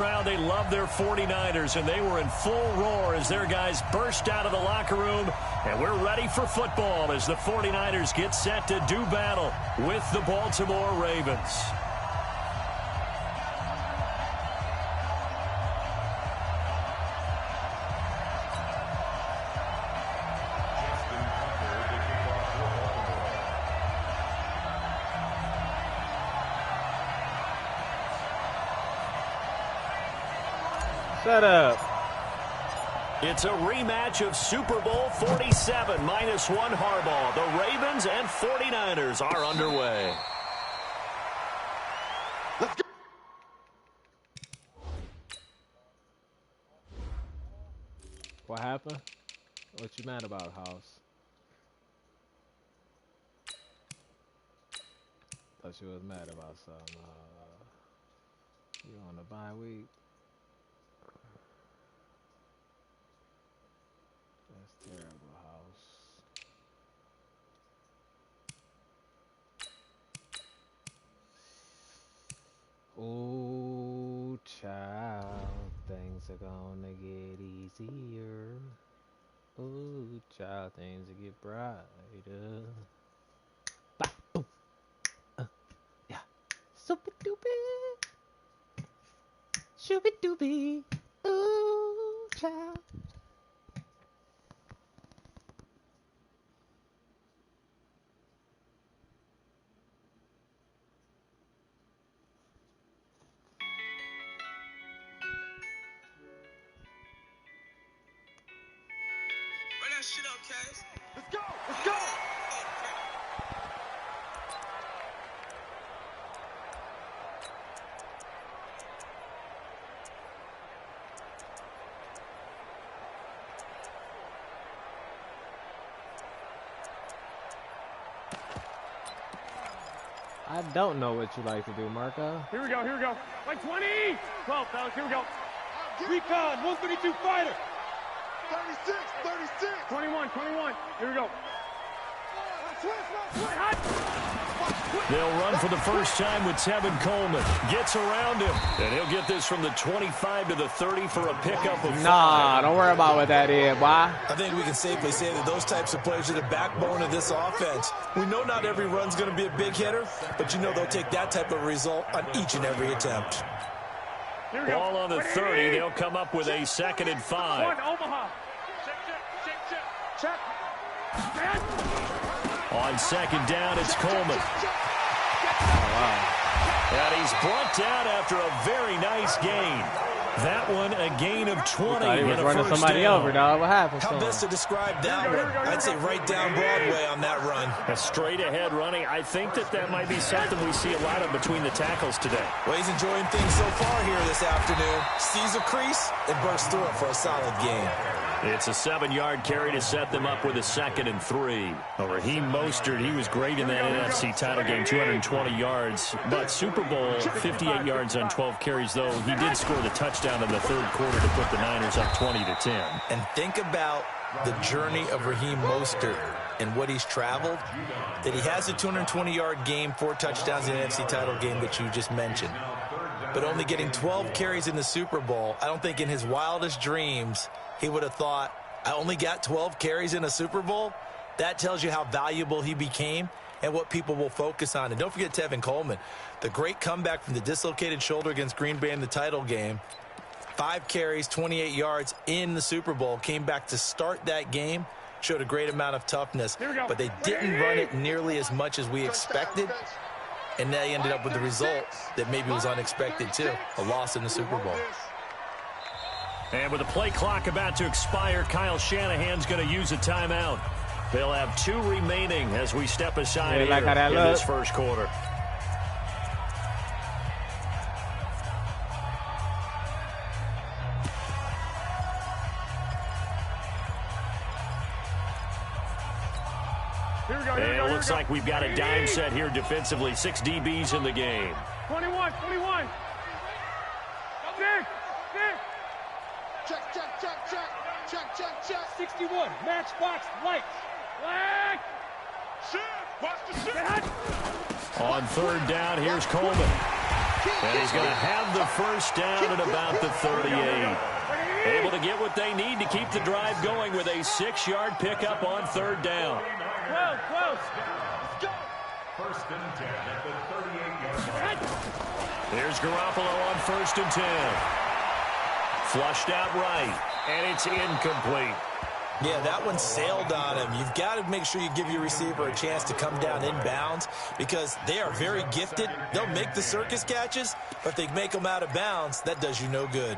They love their 49ers, and they were in full roar as their guys burst out of the locker room. And we're ready for football as the 49ers get set to do battle with the Baltimore Ravens. Shut up. It's a rematch of Super Bowl 47 -1 Harbaugh. The Ravens and 49ers are underway. Let's go. What happened? What you mad about, House? Thought you was mad about something. You on the bye week? That's terrible, House. Oh, child, things are gonna get easier. Oh, child, things will get brighter. Bah, boom. Yeah. Super doopy. Shooby doopy. Oh, child. Shit up, Kaz. Let's go. Let's go. I don't know what you like to do, Marco. Here we go, here we go. Like 20! 12, fellas, here we go. Recon, 132 fighter. 36, 36. 21, here we go. They'll run for the first time with Tevin Coleman. Gets around him, and he'll get this from the 25 to the 30 for a pickup of 5. Nah, don't worry about what that is, boy. I think we can safely say that those types of players are the backbone of this offense. We know not every run's going to be a big hitter, but you know they'll take that type of result on each and every attempt. Ball on the 30. They'll come up with a 2nd and 5. One, Omaha. Check. On 2nd down, it's Coleman. Oh, wow. And he's brought down after a very nice gain. That one, a gain of 20. He was and a running first somebody down. over, dog. What happened? How best to describe that one? I'd say right down Broadway on that run. A straight ahead running. I think that might be something we see a lot of between the tackles today. Well, he's enjoying things so far here this afternoon. Sees a crease and bursts through it for a solid gain. It's a 7-yard carry to set them up with a 2nd and 3. Raheem Mostert, he was great in that NFC title game, 220 yards. But Super Bowl, 58 yards on 12 carries, though. He did score the touchdown in the 3rd quarter to put the Niners up 20-10. And think about the journey of Raheem Mostert and what he's traveled. That he has a 220-yard game, 4 touchdowns in the NFC title game that you just mentioned. But only getting 12 carries in the Super Bowl, I don't think in his wildest dreams he would have thought, I only got 12 carries in a Super Bowl? That tells you how valuable he became and what people will focus on. And don't forget Tevin Coleman, the great comeback from the dislocated shoulder against Green Bay in the title game. 5 carries, 28 yards in the Super Bowl, came back to start that game, showed a great amount of toughness, but they didn't run it nearly as much as we expected, and they ended up with the result that maybe was unexpected too, a loss in the Super Bowl. And with the play clock about to expire, Kyle Shanahan's going to use a timeout. They'll have 2 remaining as we step aside like how that in looks. this first quarter. And it looks like we've got a dime set here defensively. 6 DBs in the game. 21. Check. 61, matchbox, lights. Flag. Shit, watch the shit. On 3rd down, here's Coleman. And he's going to have the first down at about the 38. Able to get what they need to keep the drive going with a 6-yard pickup on third down. Close. First and 10 at the 38-yard line. Here's Garoppolo on first and 10. Flushed out right, and it's incomplete. Yeah, that one sailed on him. You've got to make sure you give your receiver a chance to come down inbounds because they are very gifted. They'll make the circus catches, but if they make them out of bounds, that does you no good.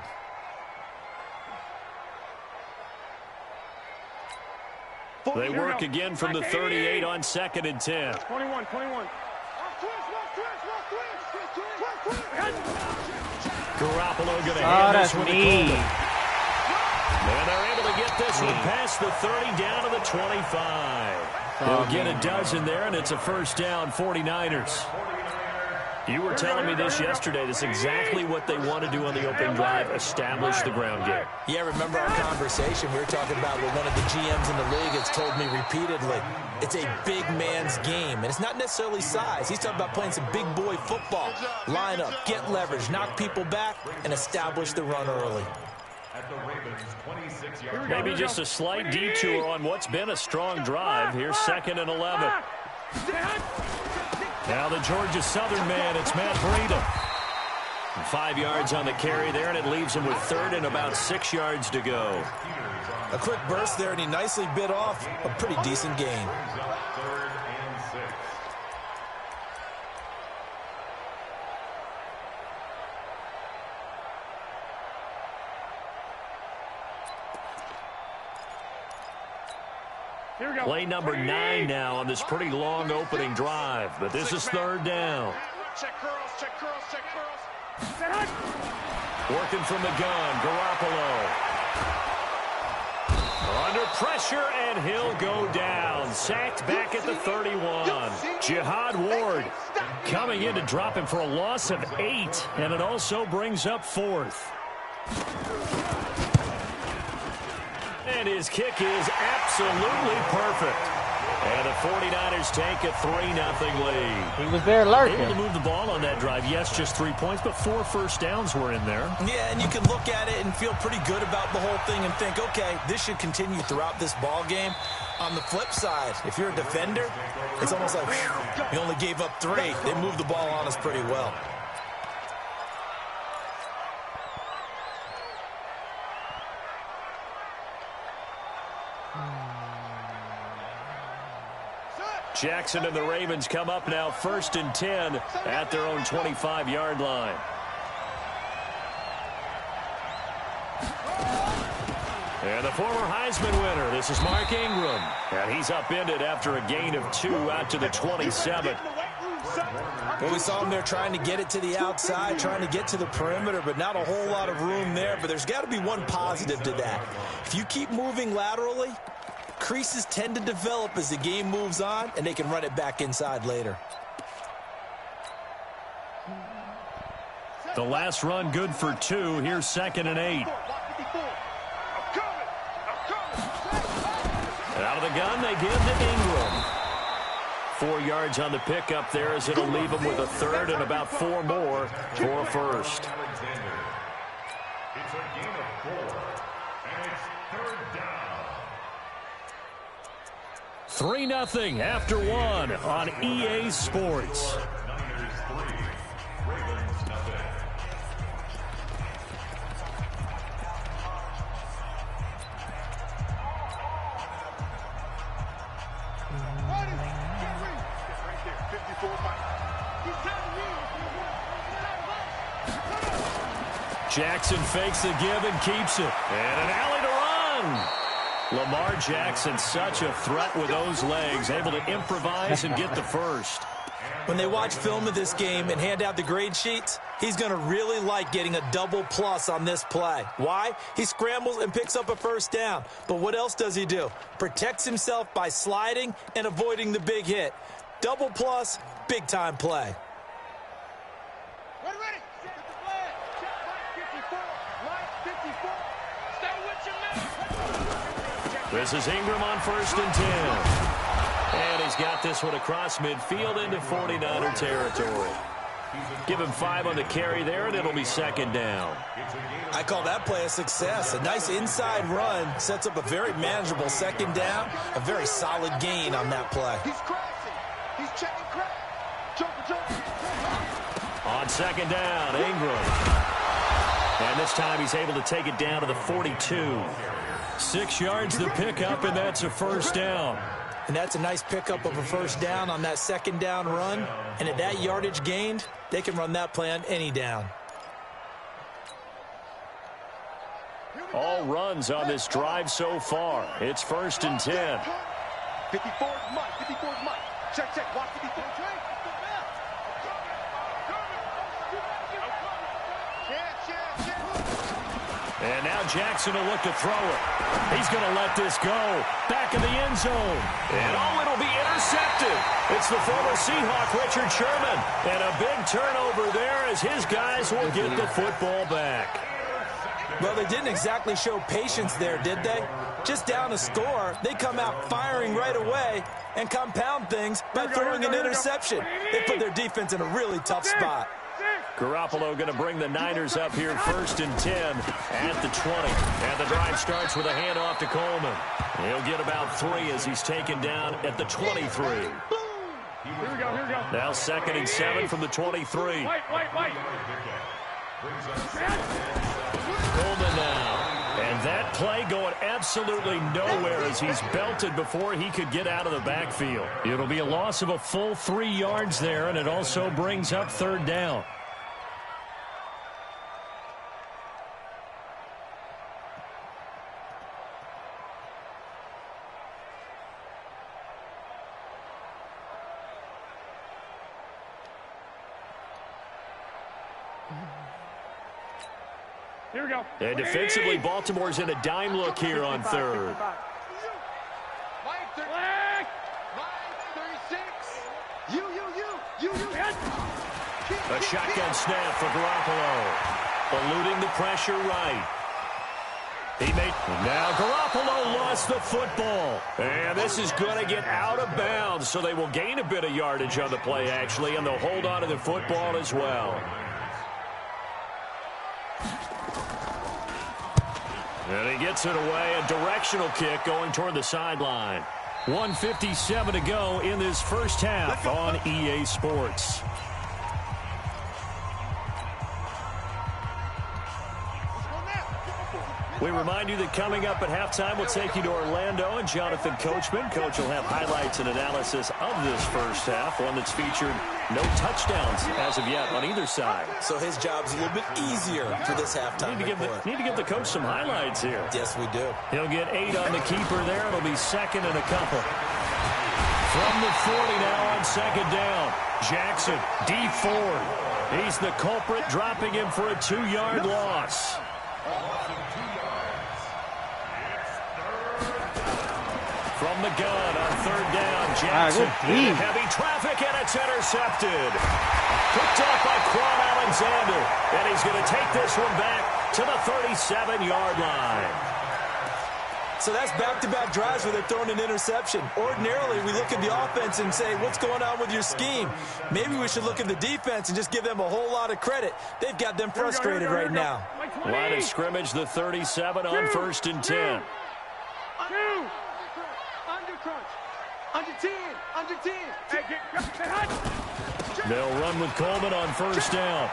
They work again from the 38 on second and 10. 21. Garoppolo going to hand this one to Coleman. And they're able to get this one past the 30 down to the 25. They'll get a dozen there, and it's a first down, 49ers. You were telling me this yesterday. That's exactly what they want to do on the opening drive, establish the ground game. Yeah, remember our conversation? We were talking about what one of the GMs in the league has told me repeatedly. It's a big man's game, and it's not necessarily size. He's talking about playing some big boy football. Line up, get leverage, knock people back, and establish the run early. Maybe just a slight detour on what's been a strong drive. Here's second and 11. Now the Georgia Southern man, it's Matt Breida. 5 yards on the carry there, and it leaves him with third and about 6 yards to go. A quick burst there, and he nicely bit off a pretty decent gain. Play number 9 now on this pretty long opening drive, but this is third down. Check curls. Working from the gun, Garoppolo. Under pressure, and he'll go down. Sacked back at the 31. Jihad Ward coming in to drop him for a loss of 8, and it also brings up fourth. And his kick is absolutely perfect. And the 49ers take a 3-0 lead. He was there lurking. Able to move the ball on that drive. Yes, just 3 points, but 4 first downs were in there. Yeah, and you can look at it and feel pretty good about the whole thing and think, okay, this should continue throughout this ball game. On the flip side, if you're a defender, it's almost like, whew, we only gave up 3. They moved the ball on us pretty well. Jackson and the Ravens come up now first and 10 at their own 25-yard line. And the former Heisman winner, this is Mark Ingram. And he's upended after a gain of 2 out to the 27. Well, we saw him there trying to get it to the outside, trying to get to the perimeter, but not a whole lot of room there. But there's got to be one positive to that. If you keep moving laterally, creases tend to develop as the game moves on, and they can run it back inside later. The last run good for 2. Here's second and 8. Out of the gun, they give to Ingram. 4 yards on the pickup there as it'll leave him with a third and about 4 more for a first. It's a gain of 4, and it's third down. 3-0 after 1 on EA Sports. Niners 3, Ravens 0. Jackson fakes the give and keeps it. And an alley to run. Lamar Jackson, such a threat with those legs, able to improvise and get the first. When they watch film of this game and hand out the grade sheets, he's going to really like getting a double plus on this play. Why? He scrambles and picks up a first down. But what else does he do? Protects himself by sliding and avoiding the big hit. Double plus, big-time play. Ready. Check the flag. Check line 54. Stay with your man. This is Ingram on first and 10. And he's got this one across midfield into 49er territory. Give him 5 on the carry there, and it'll be second down. I call that play a success. A nice inside run sets up a very manageable second down. A very solid gain on that play. He's crashing. He's checking crack. On second down, Ingram. And this time he's able to take it down to the 42. 6 yards the pickup, and that's a first down. And that's a nice pickup of a first down on that second down run. And at that yardage gained, they can run that play on any down. All runs on this drive so far. It's 1st and 10. 54 is Mike. 54 is Mike. Check. Watch 54. And now Jackson will look to throw it. He's going to let this go. Back in the end zone. And it'll be intercepted. It's the former Seahawk, Richard Sherman. And a big turnover there as his guys will get the football back. Well, they didn't exactly show patience there, did they? Just down a score, they come out firing right away and compound things by throwing an interception. They put their defense in a really tough spot. Garoppolo going to bring the Niners up here 1st and 10 at the 20. And the drive starts with a handoff to Coleman. He'll get about 3 as he's taken down at the 23. Here we go. Now 2nd and 7 from the 23. Wait. Coleman now. And that play going absolutely nowhere as he's belted before he could get out of the backfield. It'll be a loss of a full 3 yards there, and it also brings up 3rd down. Here we go. And defensively, Baltimore's in a dime look here on 3rd. Mike 36. You. A shotgun snap for Garoppolo. Eluding the pressure right. Now Garoppolo lost the football. And this is going to get out of bounds, so they will gain a bit of yardage on the play, actually, and they'll hold on to the football as well. And he gets it away, a directional kick going toward the sideline. 1:57 to go in this first half on EA Sports. We remind you that coming up at halftime, we'll take you to Orlando and Jonathan Coachman. Coach will have highlights and analysis of this first half, one that's featured no touchdowns as of yet on either side. So his job's a little bit easier for this halftime report. Need to give the coach some highlights here. Yes, we do. He'll get 8 on the keeper there. It'll be 2nd and a couple. From the 40 now on 2nd down. Jackson, D. Ford. He's the culprit, dropping him for a 2-yard loss. From the gun on 3rd down, Jackson. Heavy traffic, and it's intercepted. Picked off by Quan Alexander. And he's going to take this one back to the 37-yard line. So that's back-to-back drives where they're throwing an interception. Ordinarily, we look at the offense and say, what's going on with your scheme? Maybe we should look at the defense and just give them a whole lot of credit. They've got them frustrated right now. Line of scrimmage, the 37 on 1st and 10. Under 10. They'll run with Coleman on 1st down.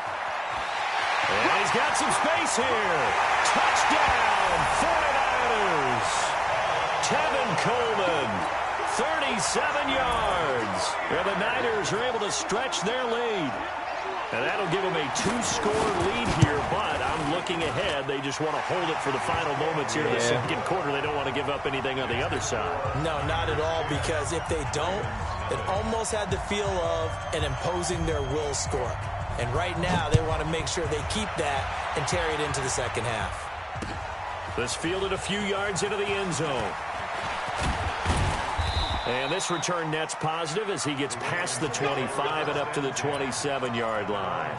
And he's got some space here. Touchdown, 49ers. Tevin Coleman, 37 yards. And the Niners are able to stretch their lead. And that'll give them a 2-score lead here, but I'm looking ahead. They just want to hold it for the final moments here in the second quarter. They don't want to give up anything on the other side. No, not at all, because if they don't, it almost had the feel of an imposing their will score. And right now, they want to make sure they keep that and carry it into the second half. This fielded a few yards into the end zone. And this return net's positive as he gets past the 25 and up to the 27-yard line.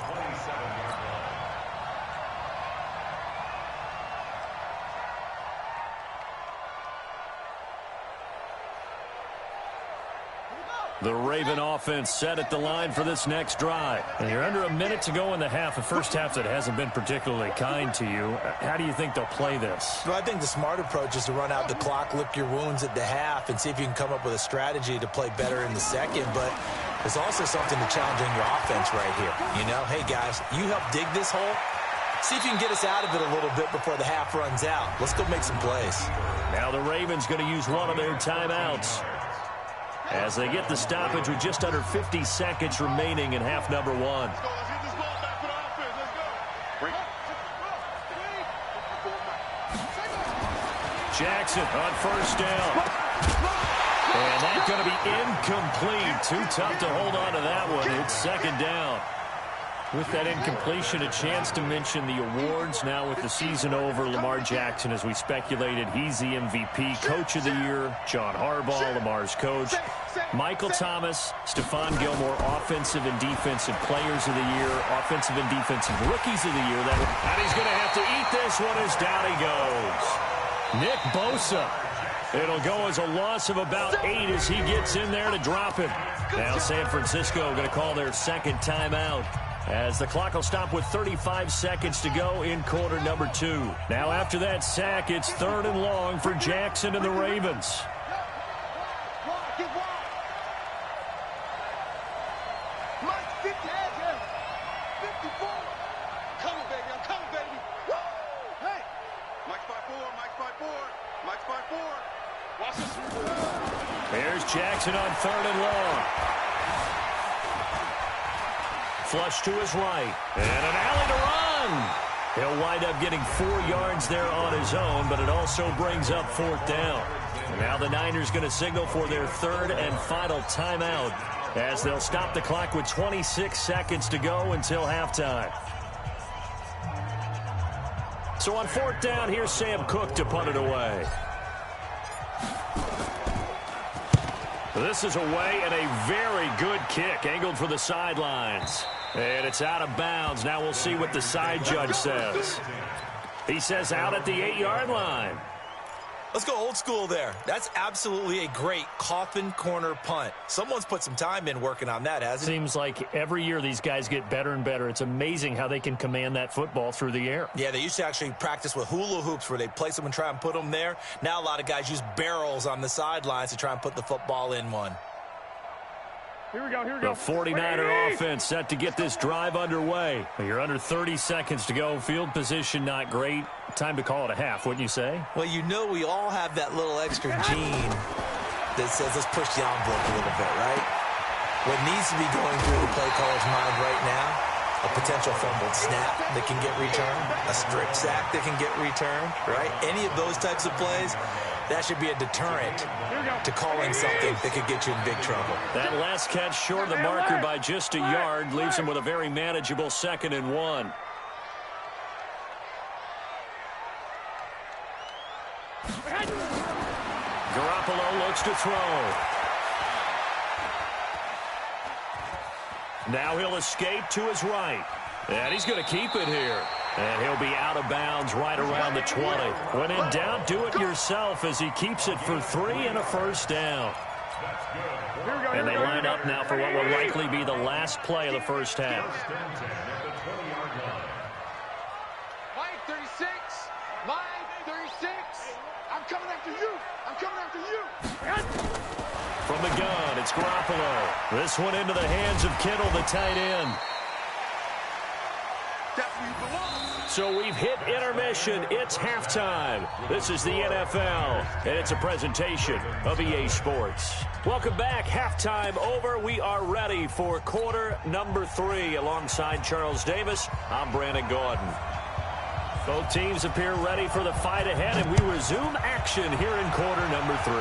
The Raven offense set at the line for this next drive. And you're under a minute to go in the half, a first half that hasn't been particularly kind to you. How do you think they'll play this? Well, I think the smart approach is to run out the clock, lick your wounds at the half, and see if you can come up with a strategy to play better in the second. But there's also something to challenge in your offense right here. You know, hey, guys, you help dig this hole. See if you can get us out of it a little bit before the half runs out. Let's go make some plays. Now the Ravens going to use one of their timeouts as they get the stoppage with just under 50 seconds remaining in half number one. Let's get this ball back for the offense. Let's go. Jackson on first down. And that's going to be incomplete. Too tough to hold on to that one. It's second down. With that incompletion, a chance to mention the awards. Now with the season over, Lamar Jackson, as we speculated, he's the MVP, Coach of the Year, John Harbaugh, Lamar's coach, Michael Thomas, Stephon Gilmore, Offensive and Defensive Players of the Year, Offensive and Defensive Rookies of the Year. And he's going to have to eat this one as down he goes. Nick Bosa. It'll go as a loss of about 8 as he gets in there to drop him. Now San Francisco going to call their second timeout, as the clock will stop with 35 seconds to go in quarter number 2. Now after that sack, it's 3rd and long for Jackson and the Ravens. There's Jackson on 3rd and long. Flush to his right. And an alley to run. He'll wind up getting 4 yards there on his own, but it also brings up 4th down. And now the Niners going to signal for their 3rd and final timeout, as they'll stop the clock with 26 seconds to go until halftime. So on 4th down, here's Sam Cook to punt it away. This is away, and a very good kick, angled for the sidelines. And it's out of bounds. Now we'll see what the side judge says. He says out at the 8-yard line. Let's go old school there. That's absolutely a great coffin corner punt. Someone's put some time in working on that, hasn't it? Seems like every year these guys get better and better. It's amazing how they can command that football through the air. Yeah, they used to actually practice with hula hoops where they place them and try and put them there. Now a lot of guys use barrels on the sidelines to try and put the football in one. Here we go. The 49er offense set to get this drive underway. You're under 30 seconds to go. Field position not great. Time to call it a half, wouldn't you say? Well, you know we all have that little extra gene that says let's push the envelope a little bit, right? What needs to be going through the play caller's mind right now, a potential fumbled snap that can get returned, a strip sack that can get returned, right? Any of those types of plays, that should be a deterrent to calling something that could get you in big trouble. That last catch short of the marker by just a yard leaves him with a very manageable 2nd and 1. Garoppolo looks to throw. Now he'll escape to his right. And he's going to keep it here. And he'll be out of bounds right around the 20. When in doubt, do it yourself as he keeps it for 3 and a first down. And they line up now for what will likely be the last play of the first half. Line 36. Line 36. I'm coming after you. I'm coming after you. From the gun, it's Garoppolo. This one into the hands of Kittle, the tight end. So we've hit intermission. It's halftime. This is the NFL, and it's a presentation of EA Sports. Welcome back. Halftime over. We are ready for quarter number 3. Alongside Charles Davis, I'm Brandon Gordon. Both teams appear ready for the fight ahead, and we resume action here in quarter number 3.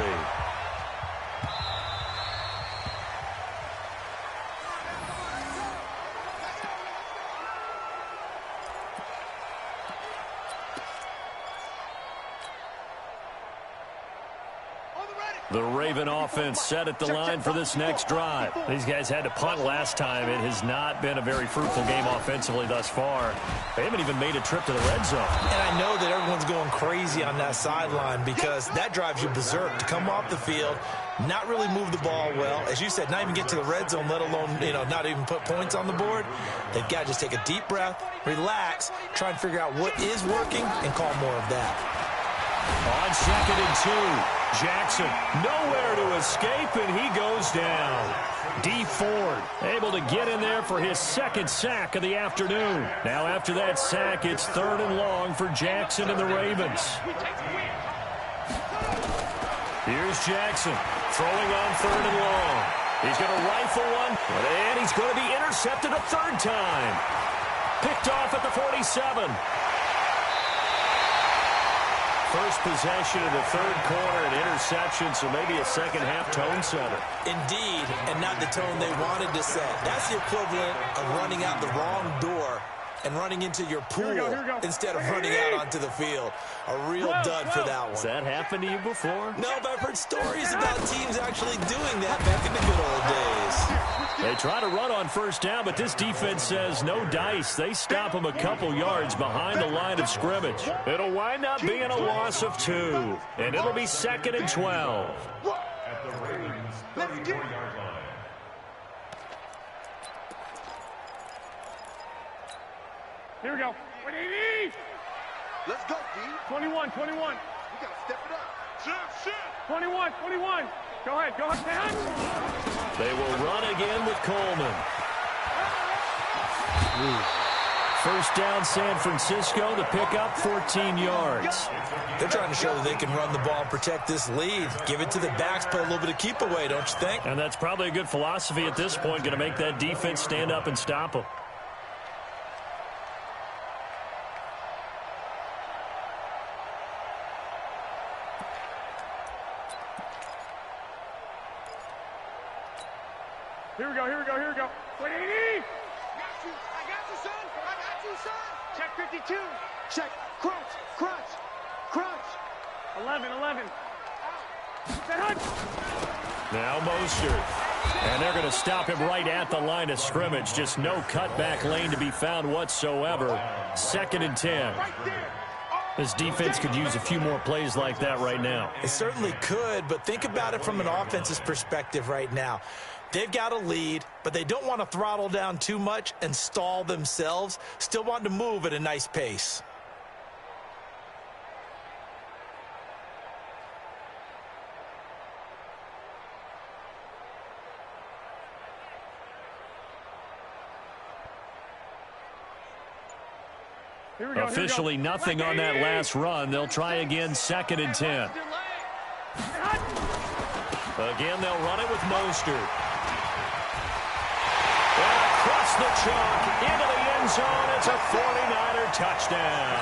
On the ready. The Raven offense set at the line for this next drive. These guys had to punt last time. It has not been a very fruitful game offensively thus far. They haven't even made a trip to the red zone. And I know that everyone's going crazy on that sideline because that drives you berserk to come off the field, not really move the ball well. As you said, not even get to the red zone, let alone, not even put points on the board. They've got to just take a deep breath, relax, try and figure out what is working, and call more of that. On 2nd and 2. Jackson nowhere to escape, and he goes down. D. Ford able to get in there for his second sack of the afternoon. Now after that sack, it's 3rd and long for Jackson and the Ravens. Here's Jackson throwing on 3rd and long. He's going to rifle one, and he's going to be intercepted a 3rd time. Picked off at the 47. First possession of the 3rd quarter, an interception, so maybe a second-half tone setter. Indeed, and not the tone they wanted to set. That's the equivalent of running out the wrong door and running into your pool instead of running out onto the field. A real dud for that one. Has that happened to you before? No, but I've heard stories about teams actually doing that back in the good old days. They try to run on 1st down, but this defense says no dice. They stop them a couple yards behind the line of scrimmage. It'll wind up being a loss of 2, and it'll be 2nd and 12. At the Ravens' 34-yard line. Here we go. Let's go, D. 21. We got to step it up. Shit. 21. Go ahead. They will run again with Coleman. First down, San Francisco. The pickup, 14 yards. They're trying to show that they can run the ball and protect this lead. Give it to the backs, play a little bit of keep away, don't you think? And that's probably a good philosophy at this point, going to make that defense stand up and stop them. Here we go. Wait, I got you, son. Check 52. Check. Crunch. 11. Now Mostert. And they're going to him right at the line of scrimmage. Just no cutback lane to be found whatsoever. 2nd and 10. This defense could use a few more plays like that right now. It certainly could, but think about it from an offense's perspective right now. They've got a lead, but they don't want to throttle down too much and stall themselves. Still want to move at a nice pace. Officially nothing on that last run. They'll try again, 2nd and 10. Again, they'll run it with Mostert. And across the chalk, into the end zone, it's a 49er touchdown.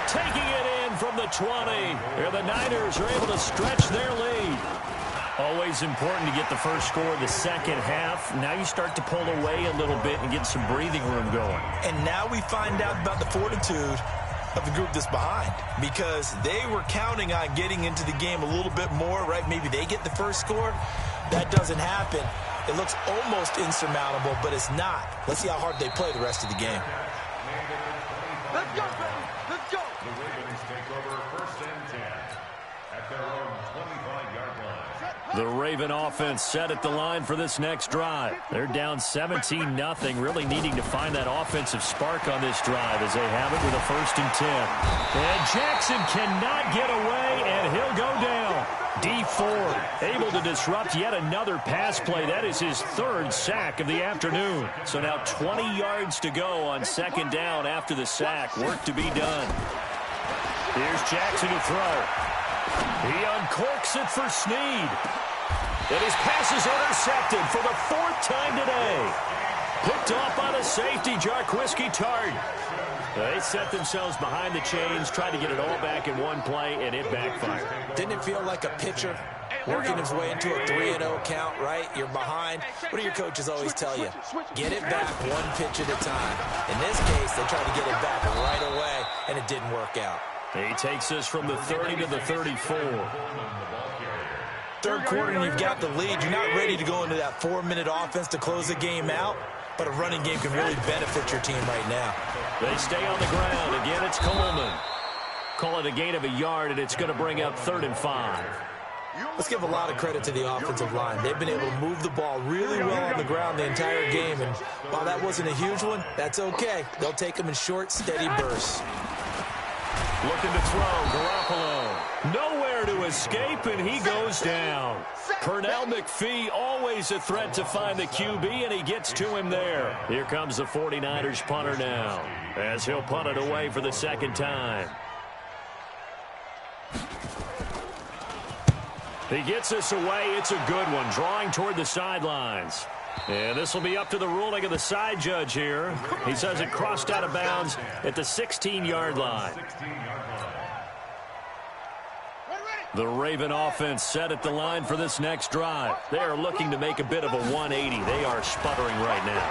Taking it in from the 20. Here the Niners are able to stretch their lead. Always important to get the first score of the second half. Now you start to pull away a little bit and get some breathing room going. And now we find out about the fortitude of the group that's behind, because they were counting on getting into the game a little bit more, right? Maybe they get the first score. That doesn't happen. It looks almost insurmountable, but it's not. Let's see how hard they play the rest of the game. Let's go, baby. Let's go. The Ravens take over 1st and 10 at their own 25-yard line. The Raven offense set at the line for this next drive. They're down 17-0, really needing to find that offensive spark on this drive as they have it with a 1st and 10. And Jackson cannot get away, and he'll go down. D. Ford able to disrupt yet another pass play. That is his 3rd sack of the afternoon. So now 20 yards to go on 2nd down after the sack. Work to be done. Here's Jackson to throw. He uncorks it for Snead. And his pass is intercepted for the 4th time today. Picked off by the safety, Crixcus211's. They set themselves behind the chains, tried to get it all back in one play, and it backfired. Didn't it feel like a pitcher working his way into a 3-0 count, right? You're behind. What do your coaches always tell you? Get it back one pitch at a time. In this case, they tried to get it back right away, and it didn't work out. He takes us from the 30 to the 34. Third quarter and you've got the lead. You're not ready to go into that 4-minute offense to close the game out, but a running game can really benefit your team right now. They stay on the ground. Again, it's Coleman. Call it a gain of a yard, and it's going to bring up 3rd and 5. Let's give a lot of credit to the offensive line. They've been able to move the ball really well on the ground the entire game, and while that wasn't a huge one, that's okay. They'll take them in short, steady bursts. Looking to throw, Garoppolo. Nowhere to escape, and he goes down. Pernell McPhee, always a threat to find the QB, and he gets to him there. Here comes the 49ers punter now, as he'll punt it away for the 2nd time. He gets this away. It's a good one, drawing toward the sidelines. And this will be up to the ruling of the side judge here. He says it crossed out of bounds at the 16-yard line. The Raven offense set at the line for this next drive. They are looking to make a bit of a 180. They are sputtering right now.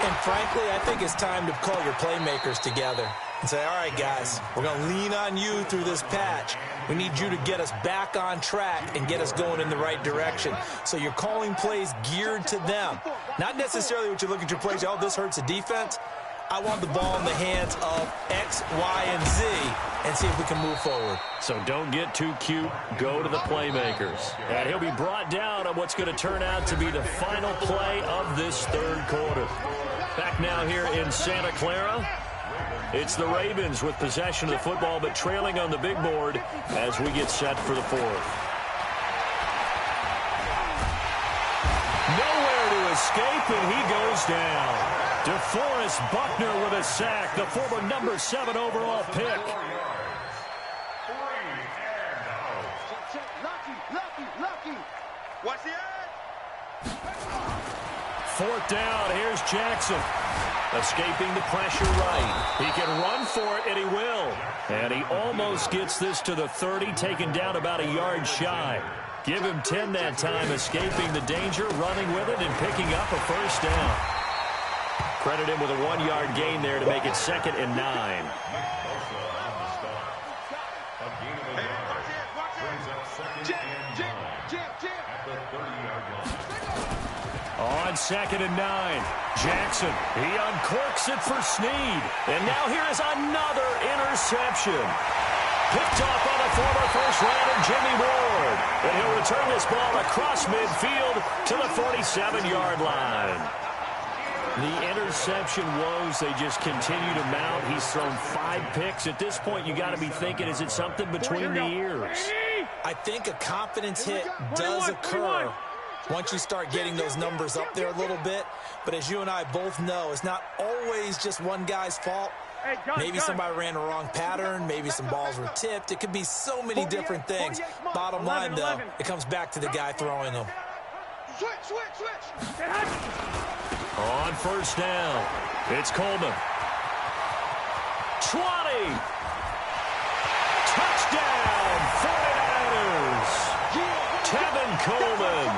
And frankly, I think it's time to call your playmakers together and say, all right, guys, we're going to lean on you through this patch. We need you to get us back on track and get us going in the right direction. So you're calling plays geared to them. Not necessarily what you look at your plays, oh, this hurts the defense. I want the ball in the hands of X, Y, and Z and see if we can move forward. So don't get too cute. Go to the playmakers. And he'll be brought down on what's going to turn out to be the final play of this 3rd quarter. Back now here in Santa Clara. It's the Ravens with possession of the football, but trailing on the big board as we get set for the 4th. Nowhere to escape, and he goes down. DeForest Buckner with a sack, the former number 7 overall pick. Lucky. What's the edge? 4th down, here's Jackson. Escaping the pressure right. He can run for it, and he will. And he almost gets this to the 30, taken down about a yard shy. Give him 10 that time, escaping the danger, running with it, and picking up a 1st down. Credit him with a 1-yard gain there to make it 2nd and 9. On 2nd and 9, Jackson, he uncorks it for Snead. And now here is another interception. Picked off by the former first-rounder Jimmy Ward. And he'll return this ball across midfield to the 47-yard line. The interception woes, they just continue to mount. He's thrown 5 picks. At this point, you got to be thinking, is it something between the ears? I think a confidence hit does occur once you start getting those numbers up there a little bit. But as you and I both know, it's not always just one guy's fault. Maybe somebody ran the wrong pattern. Maybe some balls were tipped. It could be so many different things. Bottom line, though, it comes back to the guy throwing them. Switch. On 1st down, it's Coleman. 20. Touchdown, 49ers. Tevin Coleman,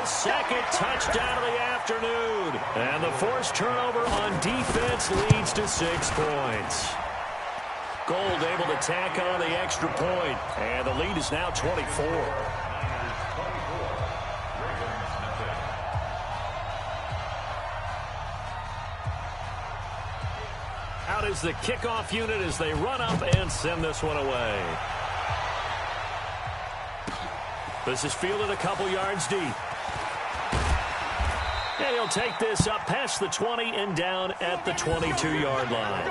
his 2nd touchdown of the afternoon. And the forced turnover on defense leads to 6 points. Gold able to tack on the extra point, and the lead is now 24. Out is the kickoff unit as they run up and send this one away. This is fielded a couple yards deep. And he'll take this up past the 20 and down at the 22-yard line.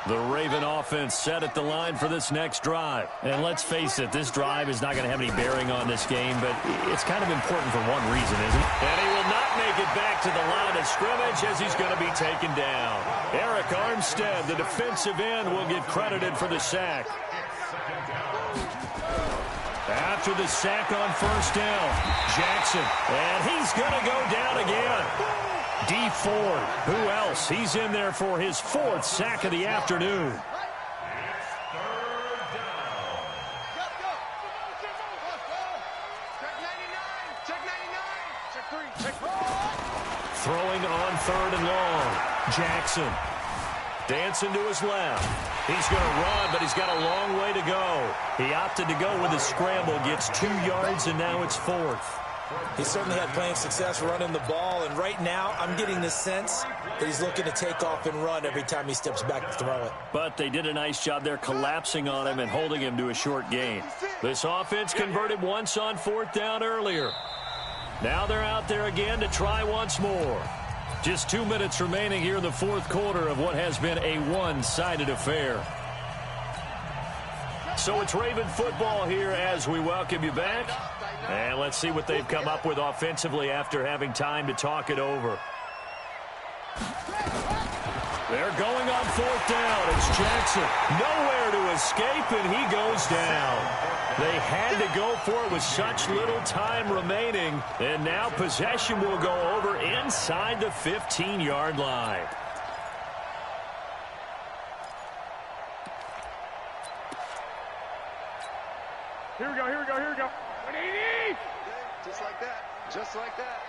The Raven offense set at the line for this next drive. And let's face it, this drive is not going to have any bearing on this game, but it's kind of important for one reason, isn't it? And he will not make it back to the line of scrimmage as he's going to be taken down. Eric Armstead, the defensive end, will get credited for the sack. After the sack on 1st down, Jackson, and he's going to go down again. D. Ford, who else? He's in there for his 4th sack of the afternoon. Throwing on 3rd and long. Jackson dancing to his left. He's going to run, but he's got a long way to go. He opted to go with a scramble, gets 2 yards, and now it's 4th. He certainly had plenty of success running the ball, and right now I'm getting the sense that he's looking to take off and run every time he steps back to throw it. But they did a nice job there collapsing on him and holding him to a short gain. This offense converted once on 4th down earlier. Now they're out there again to try once more. Just 2 minutes remaining here in the 4th quarter of what has been a one-sided affair. So it's Raven football here as we welcome you back. And let's see what they've come up with offensively after having time to talk it over. They're going on 4th down. It's Jackson. Nowhere to escape, and he goes down. They had to go for it with such little time remaining. And now possession will go over inside the 15-yard line. Here we go, here we go, here we go. 180! Just like that. Just like that.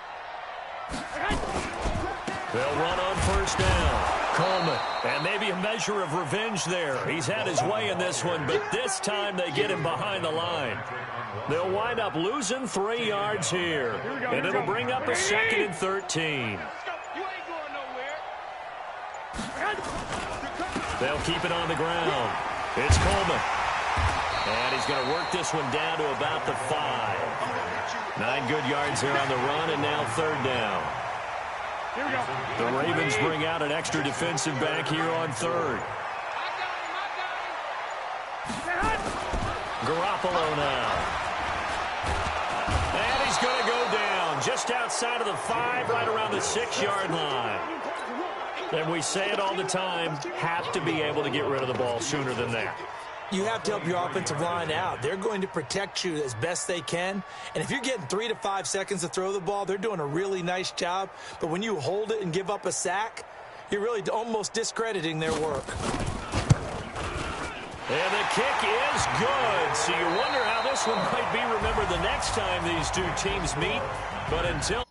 They'll run on 1st down. Coleman. And maybe a measure of revenge there. He's had his way in this one, but this time they get him behind the line. They'll wind up losing 3 yards here. And it'll bring up a 2nd and 13. They'll keep it on the ground. It's Coleman. And he's going to work this one down to about the 5. 9 good yards there on the run, and now 3rd down. Here we go. The Ravens bring out an extra defensive back here on 3rd. Garoppolo now. And he's going to go down just outside of the 5, right around the 6-yard line. And we say it all the time, have to be able to get rid of the ball sooner than that. You have to help your offensive line out. They're going to protect you as best they can. And if you're getting 3 to 5 seconds to throw the ball, they're doing a really nice job. But when you hold it and give up a sack, you're really almost discrediting their work. And the kick is good. So you wonder how this one might be remembered the next time these two teams meet. But until...